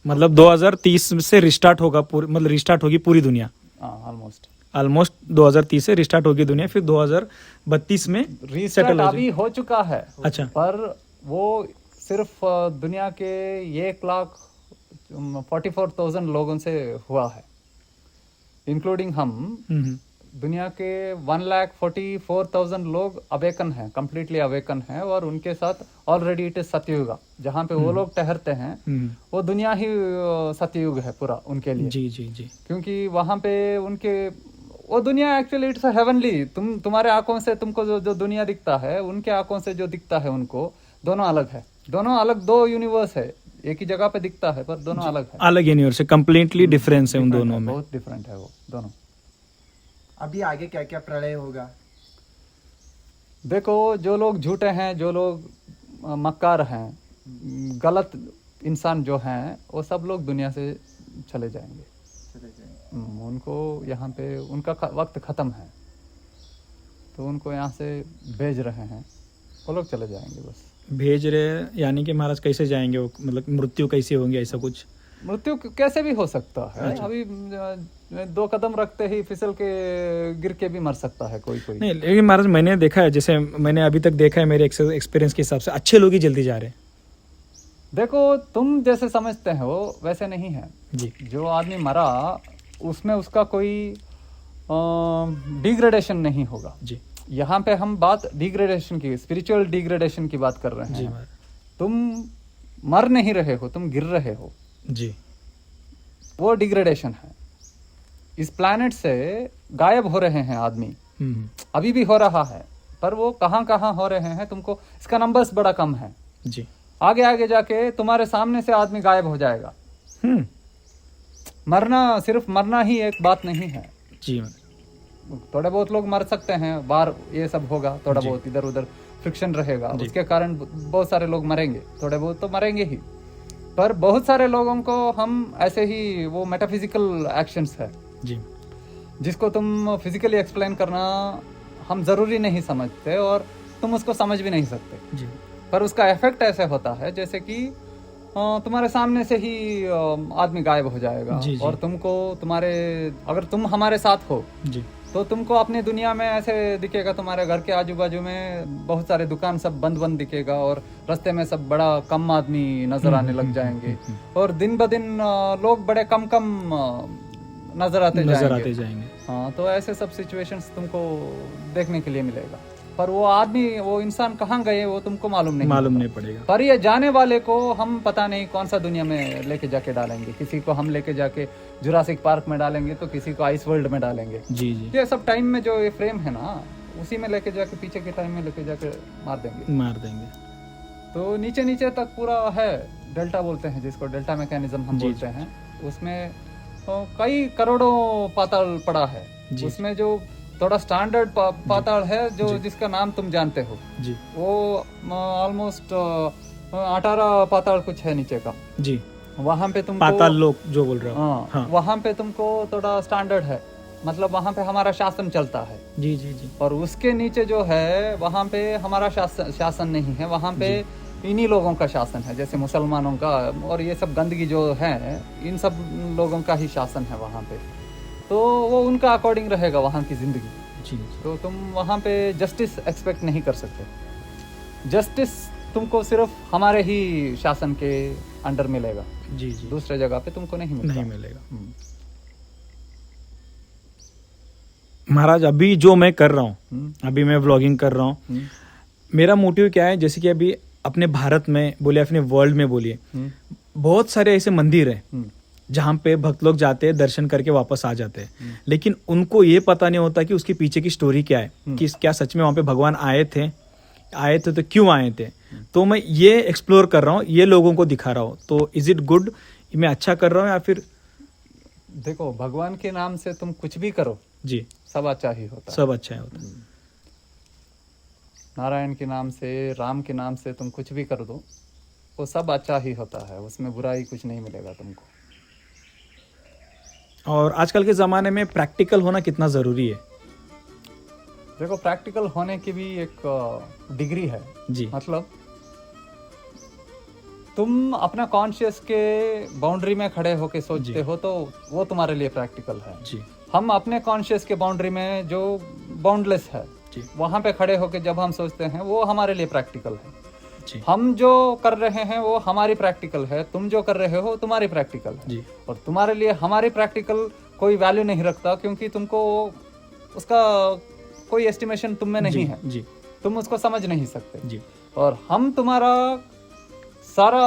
मतलब 2030 से रिस्टार्ट होगा पूरी, मतलब रिस्टार्ट होगी पूरी दुनिया। ऑलमोस्ट ऑलमोस्ट 2030 से रिस्टार्ट होगी दुनिया, फिर 2032 में रीस्टार्ट सेटल हो अभी हो चुका है। अच्छा। पर वो सिर्फ दुनिया के 1,44,000 लोगों से हुआ है, इंक्लूडिंग हम। हम्म, दुनिया के 1,44,000 लोग अवेकन हैं, कम्प्लीटली अवेकन हैं, और उनके साथ ऑलरेडी इट इज सतयुग। जहाँ पे वो लोग ठहरते हैं वो दुनिया ही सतयुग है पूरा उनके लिए। जी जी जी क्योंकि वहाँ पे उनके वो दुनिया एक्चुअली इट्स हेवनली। तुम्हारे आंखों से तुमको जो दुनिया दिखता है, उनके आंखों से जो दिखता है उनको, दोनों अलग है। दोनों अलग दो यूनिवर्स है, एक ही जगह पे दिखता है पर दोनों अलग है। अलग यूनिवर्स है, कम्प्लीटली डिफरेंस है उन दोनों में। बहुत डिफरेंट है वो दोनों। अभी आगे क्या क्या प्रलय होगा? देखो, जो लोग झूठे हैं, जो लोग मक्कार हैं, गलत इंसान जो हैं, वो सब लोग दुनिया से चले जाएंगे। चले जाएंगे। उनको यहाँ पे उनका वक्त ख़त्म है, तो उनको यहाँ से भेज रहे हैं, वो लोग चले जाएंगे बस। भेज रहे यानी कि महाराज कैसे जाएंगे वो, मतलब मृत्यु कैसे होंगी, ऐसा कुछ? मृत्यु कैसे भी हो सकता है। अच्छा। अभी 2 कदम रखते ही फिसल के गिर के भी मर सकता है कोई। नहीं, लेकिन महाराज मैंने देखा है, जैसे मैंने अभी तक देखा है मेरे एक्सपीरियंस के हिसाब से, अच्छे लोग ही जल्दी जा रहे हैं। देखो, तुम जैसे समझते हो वैसे नहीं है जी जो आदमी मरा उसमें उसका कोई डिग्रेडेशन नहीं होगा। जी यहाँ पे हम बात डिग्रेडेशन की, स्पिरिचुअल डिग्रेडेशन की बात कर रहे जी हैं। महाराज तुम मर नहीं रहे हो, तुम गिर रहे हो, जी वो डिग्रेडेशन है। इस प्लैनेट से गायब हो रहे हैं आदमी, अभी भी हो रहा है, पर वो कहाँ कहाँ हो रहे हैं तुमको, इसका नंबर्स बड़ा कम है। जी आगे आगे जाके तुम्हारे सामने से आदमी गायब हो जाएगा। मरना सिर्फ मरना ही एक बात नहीं है। जी थोड़े बहुत लोग मर सकते हैं, बाहर ये सब होगा, थोड़ा जी। बहुत इधर उधर फ्रिक्शन रहेगा, जी। उसके कारण बहुत सारे लोग मरेंगे, थोड़े बहुत तो मरेंगे ही। पर बहुत सारे लोगों को हम ऐसे ही, वो मेटाफिजिकल एक्शंस है जी जिसको तुम फिजिकली एक्सप्लेन करना हम ज़रूरी नहीं समझते और तुम उसको समझ भी नहीं सकते। जी पर उसका इफेक्ट ऐसे होता है जैसे कि तुम्हारे सामने से ही आदमी गायब हो जाएगा। जी, जी। और तुमको तुम्हारे, अगर तुम हमारे साथ हो जी तो तुमको अपनी दुनिया में ऐसे दिखेगा, तुम्हारे घर के आजू बाजू में बहुत सारे दुकान सब बंद बंद दिखेगा और रास्ते में सब बड़ा कम आदमी नजर आने लग जाएंगे और दिन ब दिन लोग बड़े कम कम नजर आते जाएंगे। हाँ, तो ऐसे सब सिचुएशंस तुमको देखने के लिए मिलेगा। पर वो आदमी, वो इंसान कहाँ गए वो तुमको मालूम नहीं पड़ेगा। पर ये जाने वाले को हम पता नहीं कौन सा दुनिया में लेके जाके डालेंगे। किसी को हम लेके जाके जुरासिक पार्क में डालेंगे तो किसी को आइस वर्ल्ड में डालेंगे। जी जी ये सब टाइम में जो ये फ्रेम है ना, उसी में लेके जाके पीछे के टाइम में लेके जाके मार देंगे। तो नीचे नीचे तक पूरा है, डेल्टा बोलते हैं जिसको, डेल्टा मैकेनिज्म हम बोलते हैं। उसमें कई करोड़ों पाताल पड़ा है। उसमें जो थोड़ा स्टैंडर्ड पाताल है जो जिसका नाम तुम जानते हो जी, वो ऑलमोस्ट 18 पाताल कुछ है नीचे का जी। वहाँ पे तुमको पाताल लोक जो बोल रहे हो। हाँ, वहाँ पे तुमको थोड़ा स्टैंडर्ड है, मतलब वहाँ पे हमारा शासन चलता है। जी जी जी और उसके नीचे जो है वहाँ पे हमारा शासन नहीं है, वहाँ पे इन्हीं लोगों का शासन है, जैसे मुसलमानों का और ये सब गंदगी जो है इन सब लोगों का ही शासन है वहाँ पे। तो वो उनका अकॉर्डिंग रहेगा वहाँ की जिंदगी। जी तो तुम वहाँ पे जस्टिस एक्सपेक्ट नहीं कर सकते। जस्टिस तुमको सिर्फ हमारे ही शासन के अंडर मिलेगा। जी जी, दूसरे जगह पे तुमको नहीं मिलेगा। नहीं मिलेगा। महाराज, अभी जो मैं कर रहा हूँ, अभी मैं व्लॉगिंग कर रहा हूँ, मेरा मोटिव क्या है, जैसे कि अभी अपने भारत में बोलिए, अपने वर्ल्ड में बोलिए, बहुत सारे ऐसे मंदिर हैं जहाँ पे भक्त लोग जाते हैं, दर्शन करके वापस आ जाते हैं, लेकिन उनको ये पता नहीं होता कि उसके पीछे की स्टोरी क्या है, कि क्या सच में वहाँ पे भगवान आए थे तो क्यों आए थे। तो मैं ये एक्सप्लोर कर रहा हूँ, ये लोगों को दिखा रहा हूँ। तो इज इट गुड, मैं अच्छा कर रहा हूँ या फिर? देखो, भगवान के नाम से तुम कुछ भी करो जी, सब अच्छा ही होता है। सब अच्छा होता है। नारायण के नाम से, राम के नाम से तुम कुछ भी कर दो, वो सब अच्छा ही होता है, उसमें बुराई कुछ नहीं मिलेगा तुमको। और आजकल के ज़माने में प्रैक्टिकल होना कितना ज़रूरी है? देखो, प्रैक्टिकल होने की भी एक डिग्री है जी, मतलब तुम अपना कॉन्शियस के बाउंड्री में खड़े होके सोचते हो तो वो तुम्हारे लिए प्रैक्टिकल है। जी, हम अपने कॉन्शियस के बाउंड्री में जो बाउंडलेस है जी, वहां पे खड़े होके जब हम सोचते हैं वो हमारे लिए प्रैक्टिकल है। जी, हम जो कर रहे हैं वो हमारी प्रैक्टिकल है, तुम जो कर रहे हो तुम्हारी प्रैक्टिकल है। जी, और तुम्हारे लिए हमारी प्रैक्टिकल कोई वैल्यू नहीं रखता, क्योंकि तुमको उसका कोई एस्टिमेशन तुम में नहीं है, जी, तुम उसको समझ नहीं सकते। जी, और हम तुम्हारा सारा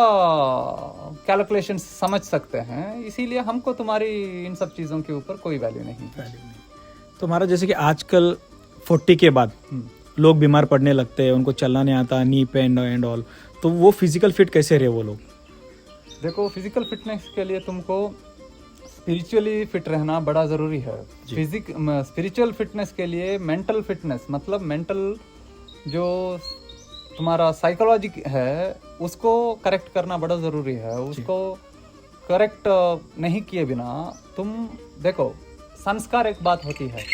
कैलकुलेशन समझ सकते हैं, इसीलिए हमको तुम्हारी इन सब चीज़ों के ऊपर कोई वैल्यू नहीं है। तो हमारा जैसे कि आजकल 40 के बाद लोग बीमार पड़ने लगते हैं, उनको चलना नहीं आता, नी पेन एंड ऑल, तो वो फिजिकल फिट कैसे रहे वो लोग? देखो, फिजिकल फिटनेस के लिए तुमको स्पिरिचुअली फिट रहना बड़ा ज़रूरी है। स्पिरिचुअल फिटनेस के लिए मेंटल फिटनेस, मतलब मेंटल जो तुम्हारा साइकोलॉजी है उसको करेक्ट करना बड़ा ज़रूरी है। उसको करेक्ट नहीं किए बिना तुम, देखो, संस्कार एक बात होती है।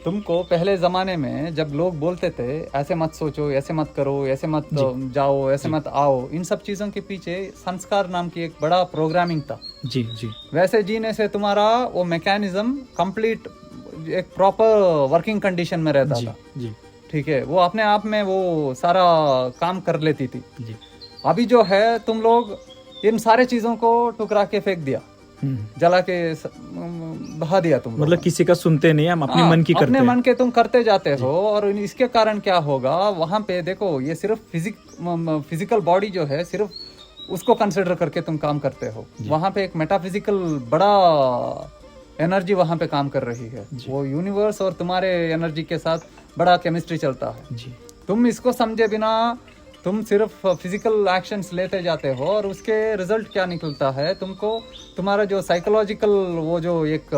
तुमको पहले ज़माने में जब लोग बोलते थे ऐसे मत सोचो, ऐसे मत करो, ऐसे मत जाओ, ऐसे मत आओ, इन सब चीज़ों के पीछे संस्कार नाम की एक बड़ा प्रोग्रामिंग था। जी, जी, वैसे जीने से तुम्हारा वो मैकेनिज्म कंप्लीट एक प्रॉपर वर्किंग कंडीशन में रहता था। जी, ठीक है, वो अपने आप में वो सारा काम कर लेती थी। जी, अभी जो है तुम लोग इन सारे चीज़ों को टुकरा के फेंक दिया, जला के बहा दिया तुम। मतलब किसी का सुनते नहीं, हम अपने मन की करते अपने हैं। मन के तुम करते जाते हो। और इसके कारण क्या होगा, वहां पे देखो, ये सिर्फ फिजिकल बॉडी जो है सिर्फ उसको कंसिडर करके तुम काम करते हो। वहां पे एक मेटाफिजिकल बड़ा एनर्जी वहां पे काम कर रही है। वो यूनिवर्स और तुम्हारे एनर्जी के साथ बड़ा केमिस्ट्री चलता है। जी, तुम इसको समझे बिना तुम सिर्फ फिजिकल एक्शंस लेते जाते हो और उसके रिजल्ट क्या निकलता है, तुमको तुम्हारा जो साइकोलॉजिकल वो जो एक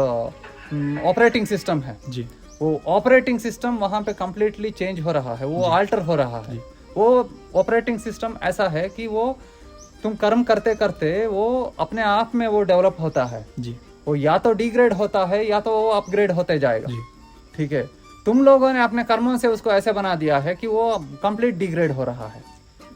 ऑपरेटिंग सिस्टम है, जी वो ऑपरेटिंग सिस्टम वहाँ पे कम्प्लीटली चेंज हो रहा है, वो आल्टर हो रहा है। वो ऑपरेटिंग सिस्टम ऐसा है कि वो तुम कर्म करते करते वो अपने आप में वो डेवलप होता है। जी वो या तो डिग्रेड होता है या तो वो अपग्रेड होते जाएगा। जी ठीक है, तुम लोगों ने अपने कर्मों से उसको ऐसे बना दिया है कि वो कंप्लीट डिग्रेड हो रहा है।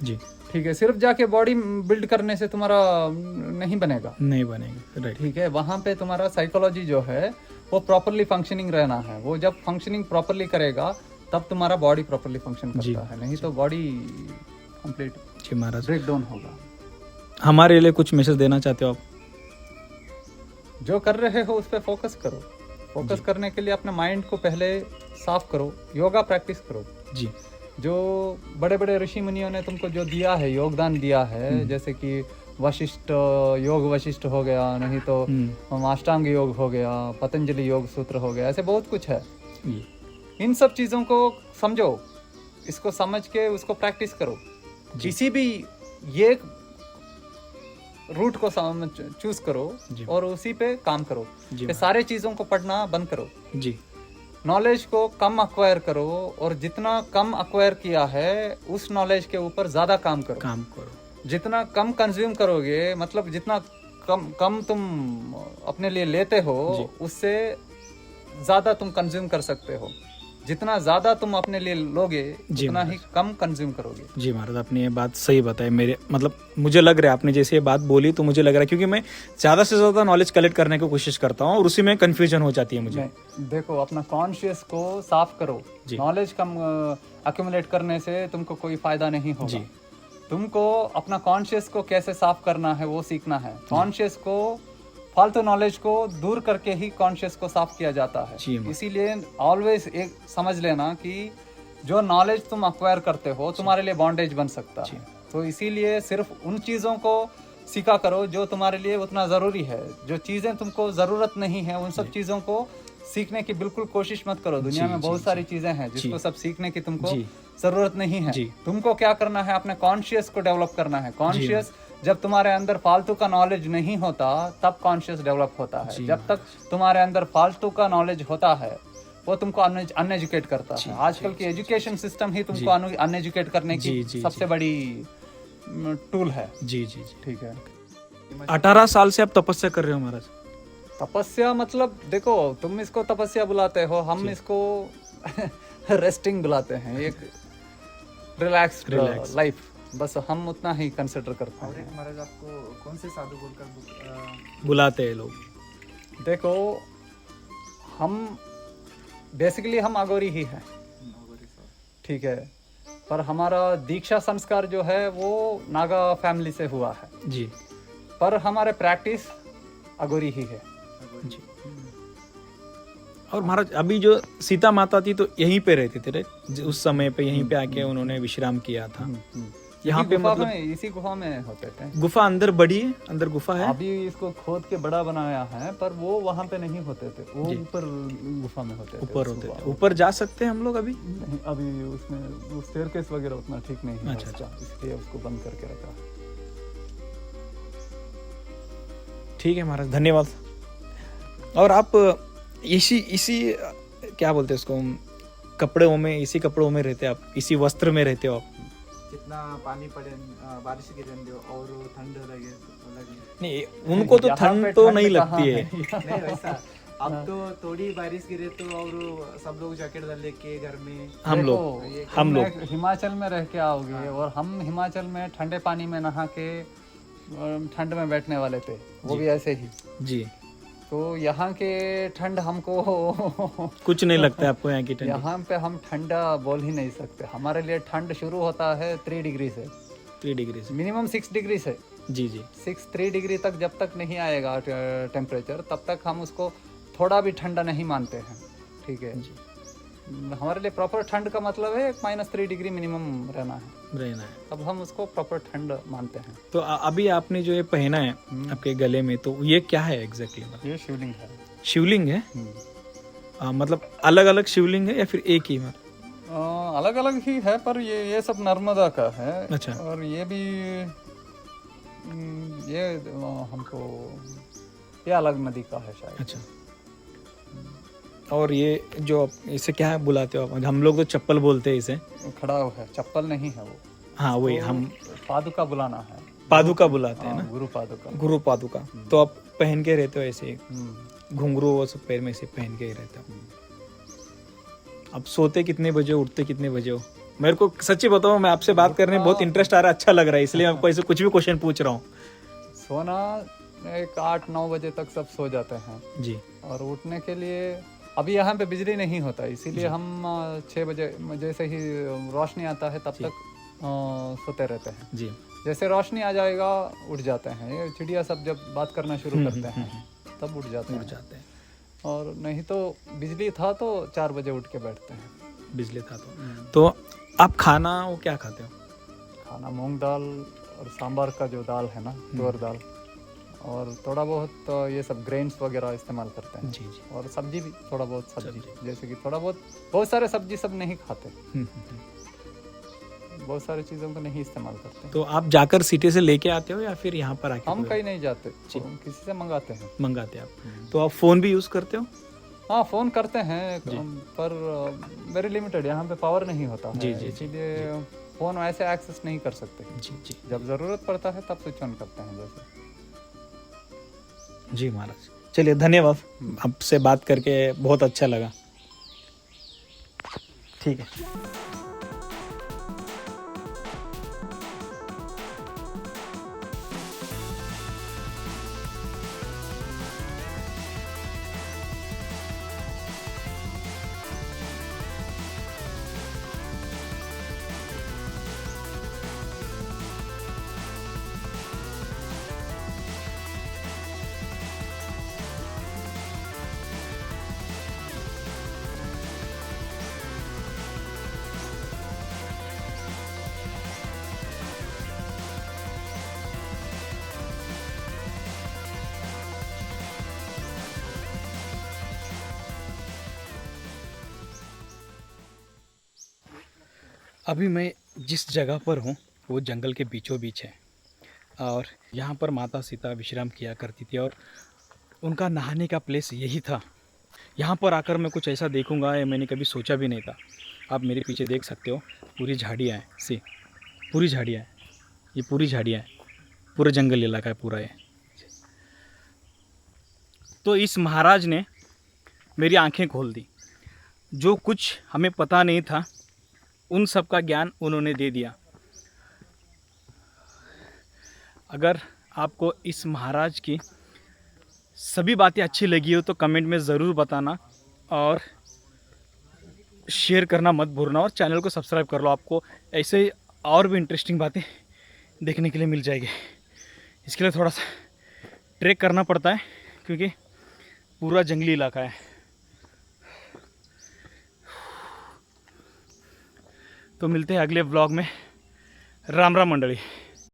जी ठीक है, सिर्फ जाके बॉडी बिल्ड करने से तुम्हारा नहीं बनेगा। नहीं बनेंगे, राइट। ठीक है, वहाँ पे तुम्हारा साइकोलॉजी जो है वो प्रॉपरली फंक्शनिंग रहना है। वो जब फंक्शनिंग प्रॉपरली करेगा तब तुम्हारा बॉडी प्रॉपरली फंक्शन करता है, नहीं तो बॉडी कंप्लीट जी महाराज, ब्रेक डाउन होगा। हमारे लिए कुछ मैसेज देना चाहते हो आप? जो कर रहे हो उस पर फोकस करो। फोकस करने के लिए अपने माइंड को पहले साफ करो, योगा प्रैक्टिस करो। जी जो बड़े बड़े ऋषि मुनियों ने तुमको जो दिया है, योगदान दिया है, जैसे कि वशिष्ठ योग वशिष्ठ हो गया, नहीं तो अष्टांग योग हो गया, पतंजलि योग सूत्र हो गया, ऐसे बहुत कुछ है। जी इन सब चीज़ों को समझो, इसको समझ के उसको प्रैक्टिस करो। किसी भी ये रूट को चूज करो और उसी पे काम करो। ये सारे चीज़ों को पढ़ना बंद करो। जी नॉलेज को कम अक्वायर करो और जितना कम अक्वायर किया है उस नॉलेज के ऊपर ज़्यादा काम करो। जितना कम कंज्यूम करोगे, मतलब जितना कम तुम अपने लिए लेते हो उससे ज़्यादा तुम कंज्यूम कर सकते हो। जितना ज़्यादा तुम अपने लिए लोगे उतना ही कम कंज्यूम करोगे। जी महाराज, आपने ये बात सही बताई। मेरे मतलब मुझे लग रहा है आपने जैसे ये बात बोली तो मुझे लग रहा है, क्योंकि मैं ज़्यादा से ज़्यादा नॉलेज कलेक्ट करने की कोशिश करता हूँ और उसी में कन्फ्यूजन हो जाती है मुझे। देखो, अपना कॉन्शियस को साफ करो। नॉलेज कम अक्यूमुलेट करने से तुमको कोई फायदा नहीं होगा। तुमको अपना कॉन्शियस को कैसे साफ करना है वो सीखना है। कॉन्शियस को, फालतू नॉलेज को दूर करके ही कॉन्शियस को साफ किया जाता है। इसीलिए ऑलवेज एक समझ लेना कि जो नॉलेज तुम अक्वायर करते हो तुम्हारे लिए बॉन्डेज बन सकता है। तो इसीलिए सिर्फ उन चीज़ों को सीखा करो जो तुम्हारे लिए उतना ज़रूरी है। जो चीज़ें तुमको ज़रूरत नहीं है उन सब चीज़ों को सीखने की बिल्कुल कोशिश मत करो। दुनिया में बहुत सारी चीज़ें हैं जिसको सब सीखने की तुमको ज़रूरत नहीं है। तुमको क्या करना है, अपने कॉन्शियस को डेवलप करना है। कॉन्शियस जब तुम्हारे अंदर फालतू का नॉलेज नहीं होता तब कॉन्शियस डेवलप होता है। जब तक तुम्हारे अंदर फालतू का नॉलेज होता है वो तुमको अनएजुकेट करता है। आजकल की एजुकेशन सिस्टम ही तुमको अनएजुकेट करने की सबसे बड़ी टूल है। जी जी जी, ठीक है। 18 साल से आप तपस्या कर रहे हो महाराज? तपस्या मतलब देखो, तुम इसको तपस्या बुलाते हो, हम इसको रेस्टिंग बुलाते हैं। एक रिलैक्स्ड लाइफ, बस हम उतना ही कंसिडर करते हैं। महाराज, आपको कौन से साधु बोलकर बुलाते हैं लोग? देखो, हम बेसिकली हम अगोरी ही हैं, ठीक है, पर हमारा दीक्षा संस्कार जो है वो नागा फैमिली से हुआ है जी, पर हमारे प्रैक्टिस अगोरी ही है जी। और महाराज, अभी जो सीता माता थी तो यहीं पे रहते थे राइट? उस समय पे यहीं पे आके उन्होंने विश्राम किया था। यहाँ पे मतलब इसी गुफा में होते थे। गुफा अंदर बड़ी है, अंदर गुफा है। अभी इसको खोद के बड़ा बनाया है, पर वो वहाँ पे नहीं होते थे, वो ऊपर गुफा में होते थे। ऊपर होते थे। ऊपर जा सकते हैं हम लोग अभी? नहीं, अभी उसमें वो स्टेयरकेस वगैरह उतना ठीक नहीं है। अच्छा, इसलिए उसको बंद करके रखा। ठीक है महाराज, धन्यवाद। और आप इसी क्या बोलते हैं उसको, कपड़ों में, इसी कपड़ों में रहते आप, इसी वस्त्र में रहते हो आप? जितना पानी पड़े, बारिश गिरने दो और ठंड लगे नहीं, उनको तो ठंड तो नहीं लगती है। नहीं वैसा, अब तो थोड़ी बारिश गिरे तो और सब लोग जैकेट डाल लेके घर में हम लोग हिमाचल में रह के आओगे और हम हिमाचल में ठंडे पानी में नहा के ठंड में बैठने वाले थे, वो भी ऐसे ही जी। तो यहाँ के ठंड हमको कुछ नहीं लगता है आपको यहाँ की ठंड? यहाँ पे हम ठंडा बोल ही नहीं सकते। हमारे लिए ठंड शुरू होता है 3 डिग्री से। 3 डिग्री से मिनिमम 6 डिग्री से। जी जी, 3 डिग्री तक जब तक नहीं आएगा टेम्परेचर, तब तक हम उसको थोड़ा भी ठंडा नहीं मानते हैं। ठीक है जी। हमारे लिए प्रॉपर ठंड का मतलब है -3 डिग्री मिनिमम रहना है। तब हम उसको प्रॉपर ठंड मानते हैं। तो अभी आपने जो ये पहना है आपके गले में, तो ये क्या है एग्जैक्टली? ये शिवलिंग है। शिवलिंग है? मतलब अलग अलग शिवलिंग है या फिर एक ही? अलग अलग ही है, पर ये सब नर्मदा का है। अच्छा। और ये भी ये हमको ये अलग नदी का है शायद। अच्छा। और ये जो इसे क्या बुलाते हो आप? हम लोग तो चप्पल बोलते हैं इसे। खड़ा है, चप्पल नहीं है वो। हाँ वही तो हम पादुका बुलाना है। पादुका बुलाते हैं हाँ, ना, गुरु पादुका। गुरु पादुका। तो आप पहन के रहते हो ऐसे, हम्म। घुंघरू वो सब पैर में से पहन के ही रहते हो। अब सोते कितने बजे हो, उठते कितने बजे हो? मेरे को सच्ची बताओ, मैं आपसे बात करने में बहुत इंटरेस्ट आ रहा है, अच्छा लग रहा है, इसलिए मैं आपको ऐसे कुछ भी क्वेश्चन पूछ रहा हूँ। सोना एक 8-9 बजे तक सब सो जाते हैं। जी। और उठने के लिए अभी यहाँ पे बिजली नहीं होता, इसीलिए हम 6 बजे जैसे ही रोशनी आता है तब तक सोते रहते हैं। जी। जैसे रोशनी आ जाएगा उठ जाते हैं। ये चिड़िया सब जब बात करना शुरू करते हैं तब उठ जाते हैं। और नहीं तो बिजली था तो 4 बजे उठ के बैठते हैं। बिजली था तो आप खाना वो क्या खाते हो? खाना मूंग दाल और सांभर का जो दाल है ना, तुअर दाल, और थोड़ा बहुत ये सब ग्रेन्स वगैरह इस्तेमाल करते हैं। जी जी। और सब्जी भी, थोड़ा बहुत सब्जी, जैसे कि थोड़ा बहुत सारे सब्जी सब नहीं खाते। बहुत सारी चीज़ों को नहीं इस्तेमाल करते। तो आप जाकर सिटी से लेके आते हो या फिर यहाँ पर आके हम कहीं नहीं जाते, किसी से मंगाते हैं। मंगाते हैं आप? तो आप फ़ोन भी यूज़ करते हो? हाँ, फ़ोन करते हैं पर वेरी लिमिटेड, यहाँ पे पावर नहीं होता है। जी, जी, इसीलिए फ़ोन वैसे एक्सेस नहीं कर सकते। जी जी। जब ज़रूरत पड़ता है तब स्विच ऑन करते हैं जैसे। जी महाराज, चलिए धन्यवाद, आपसे बात करके बहुत अच्छा लगा। ठीक है। अभी मैं जिस जगह पर हूँ वो जंगल के बीचों बीच है, और यहाँ पर माता सीता विश्राम किया करती थी, और उनका नहाने का प्लेस यही था। यहाँ पर आकर मैं कुछ ऐसा देखूँगा ये मैंने कभी सोचा भी नहीं था। आप मेरे पीछे देख सकते हो, पूरी झाड़ियाँ हैं, सी पूरी झाड़ियाँ हैं, ये पूरी झाड़ियाँ हैं, पूरा जंगल इलाका है पूरा ये। तो इस महाराज ने मेरी आंखें खोल दी। जो कुछ हमें पता नहीं था उन सब का ज्ञान उन्होंने दे दिया। अगर आपको इस महाराज की सभी बातें अच्छी लगी हो तो कमेंट में ज़रूर बताना, और शेयर करना मत भूलना, और चैनल को सब्सक्राइब कर लो। आपको ऐसे ही और भी इंटरेस्टिंग बातें देखने के लिए मिल जाएगी। इसके लिए थोड़ा सा ट्रैक करना पड़ता है क्योंकि पूरा जंगली इलाका है। तो मिलते हैं अगले व्लॉग में। राम राम मंडली।